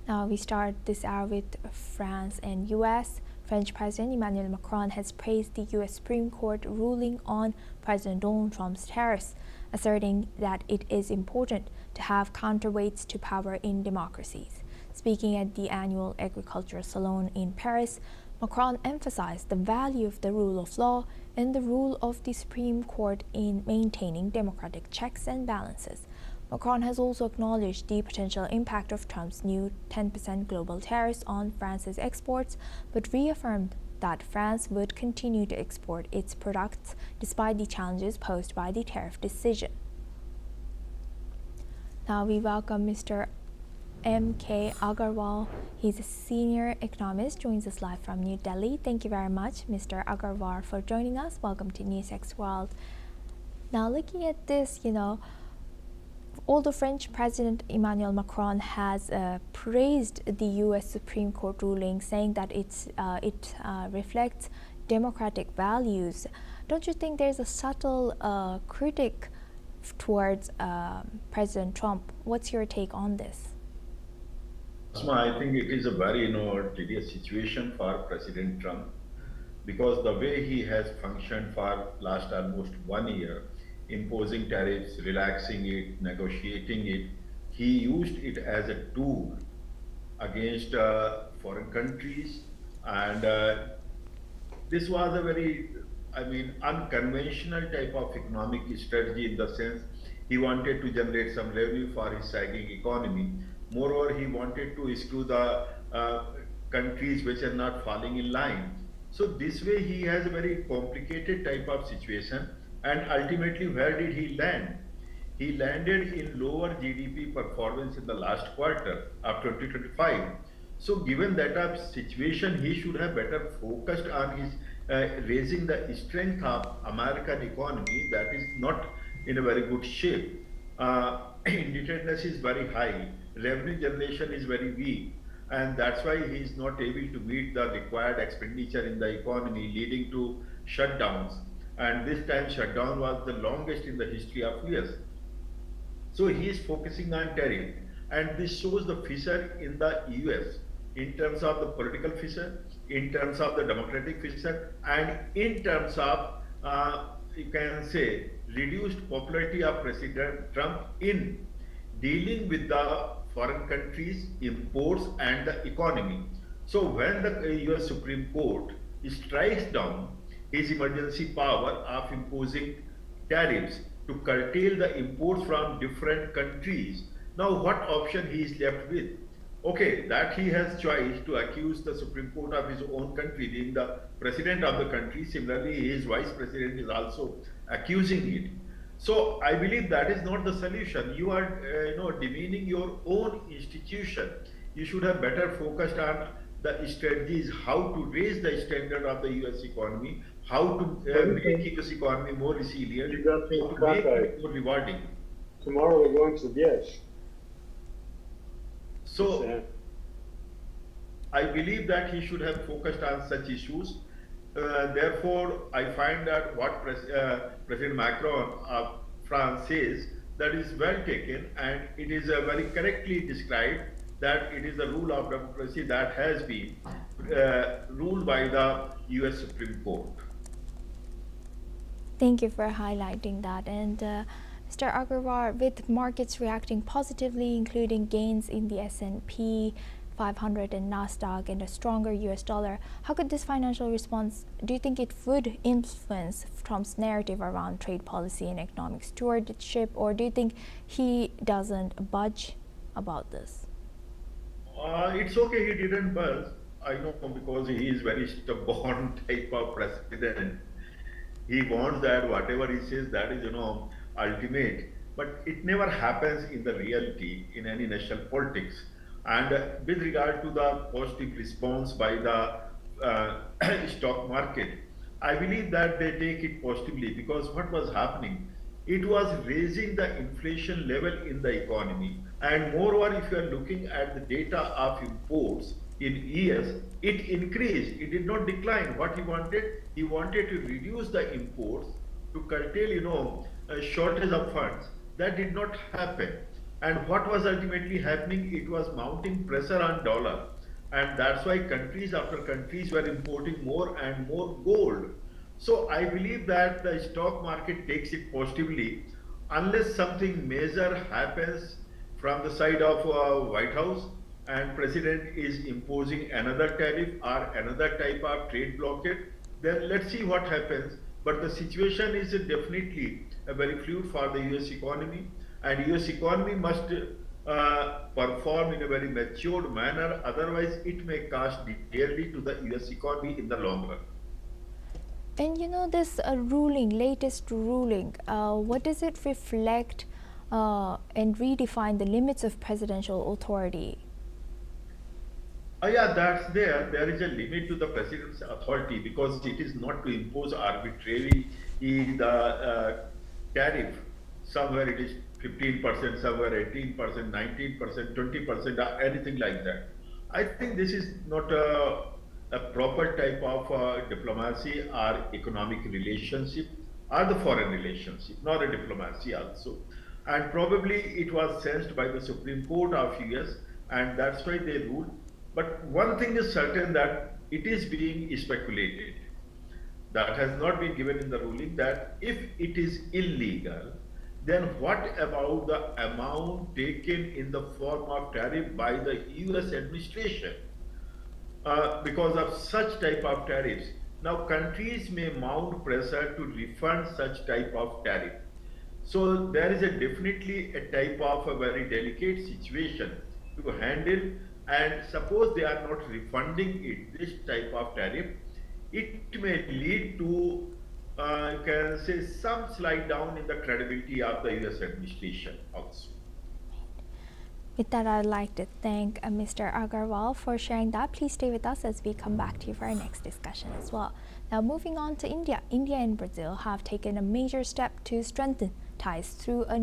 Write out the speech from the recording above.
Now we start this hour with France and US. French President Emmanuel Macron has praised the US Supreme Court ruling on President Donald Trump's tariffs, asserting that it is important to have counterweights to power in democracies. Speaking at the annual agricultural salon in Paris, Macron emphasized the value of the rule of law and the role of the Supreme Court in maintaining democratic checks and balances. Macron has also acknowledged the potential impact of Trump's new 10% global tariffs on France's exports, but reaffirmed that France would continue to export its products despite the challenges posed by the tariff decision. Now we welcome Mr. M.K. Agarwal. He's a senior economist, joins us live from New Delhi. Thank you very much, Mr. Agarwal, for joining us. Welcome to NewsX World. Now, looking at this, although French President Emmanuel Macron has praised the U.S. Supreme Court ruling, saying that it reflects democratic values, don't you think there's a subtle critic towards President Trump? What's your take on this? I think it is a very tedious situation for President Trump, because the way he has functioned for last almost 1 year, imposing tariffs, relaxing it, negotiating it, he used it as a tool against foreign countries, and this was a very, unconventional type of economic strategy, in the sense he wanted to generate some revenue for his sagging economy. Moreover, he wanted to exclude the countries which are not falling in line. So this way he has a very complicated type of situation. And ultimately, where did he land? He landed in lower GDP performance in the last quarter of 2025. So given that situation, he should have better focused on his raising the strength of American economy that is not in a very good shape. Indebtedness is very high, revenue generation is very weak, and that's why he is not able to meet the required expenditure in the economy, leading to shutdowns. And this time shutdown was the longest in the history of US. So he is focusing on tariff, and this shows the fissure in the US in terms of the political fissure, in terms of the democratic fissure, and in terms of you can say reduced popularity of President Trump in dealing with the foreign countries, imports, and the economy. So when the US Supreme Court strikes down his emergency power of imposing tariffs to curtail the imports from different countries, now what option he is left with? Okay, that he has choice to accuse the Supreme Court of his own country, being the president of the country. Similarly, his vice president is also accusing it. So I believe that is not the solution. You are demeaning your own institution. You should have better focused on the strategies, how to raise the standard of the US economy, how to make US economy more resilient, how to make it more rewarding. Tomorrow we're going to the beach. So I believe that he should have focused on such issues. Therefore, I find that what President Macron of France says, that is well taken, and it is very correctly described that it is the rule of democracy that has been ruled by the US Supreme Court. Thank you for highlighting that. And Mr. Agarwal, with markets reacting positively, including gains in the S&P 500 and Nasdaq and a stronger US dollar, how could this financial response, do you think it would influence Trump's narrative around trade policy and economic stewardship, or do you think he doesn't budge about this? It's okay, he didn't budge. I know, because he is very stubborn type of president. He wants that whatever he says, that is ultimate, but it never happens in the reality in any national politics. And with regard to the positive response by the stock market, I believe that they take it positively, because what was happening, it was raising the inflation level in the economy. And moreover, if you are looking at the data of imports in years, it increased, it did not decline. What he wanted to reduce the imports to curtail, a shortage of funds. That did not happen. And what was ultimately happening? It was mounting pressure on dollar, and that's why countries after countries were importing more and more gold. So I believe that the stock market takes it positively, unless something major happens from the side of White House and President is imposing another tariff or another type of trade blockade. Then let's see what happens. But the situation is definitely a very fluid for the US economy, and US economy must perform in a very matured manner, otherwise it may cost dearly to the US economy in the long run. And this latest ruling, what does it reflect and redefine the limits of presidential authority? Yeah, that's there. There is a limit to the president's authority because it is not to impose arbitrarily the tariff. Somewhere it is 15%, somewhere 18%, 19%, 20%, or anything like that. I think this is not a proper type of diplomacy or economic relationship or the foreign relationship, not a diplomacy also. And probably it was sensed by the Supreme Court of US, and that's why they ruled. But one thing is certain, that it is being speculated. That has not been given in the ruling, that if it is illegal, then what about the amount taken in the form of tariff by the US administration because of such type of tariffs? Now countries may mount pressure to refund such type of tariff. So there is definitely a type of a very delicate situation to handle, and suppose they are not refunding it, this type of tariff, it may lead to, you can say, some slide down in the credibility of the US administration also. With that, I'd like to thank Mr. Agarwal for sharing that. Please stay with us as we come back to you for our next discussion as well. Now, moving on to India. India and Brazil have taken a major step to strengthen ties through a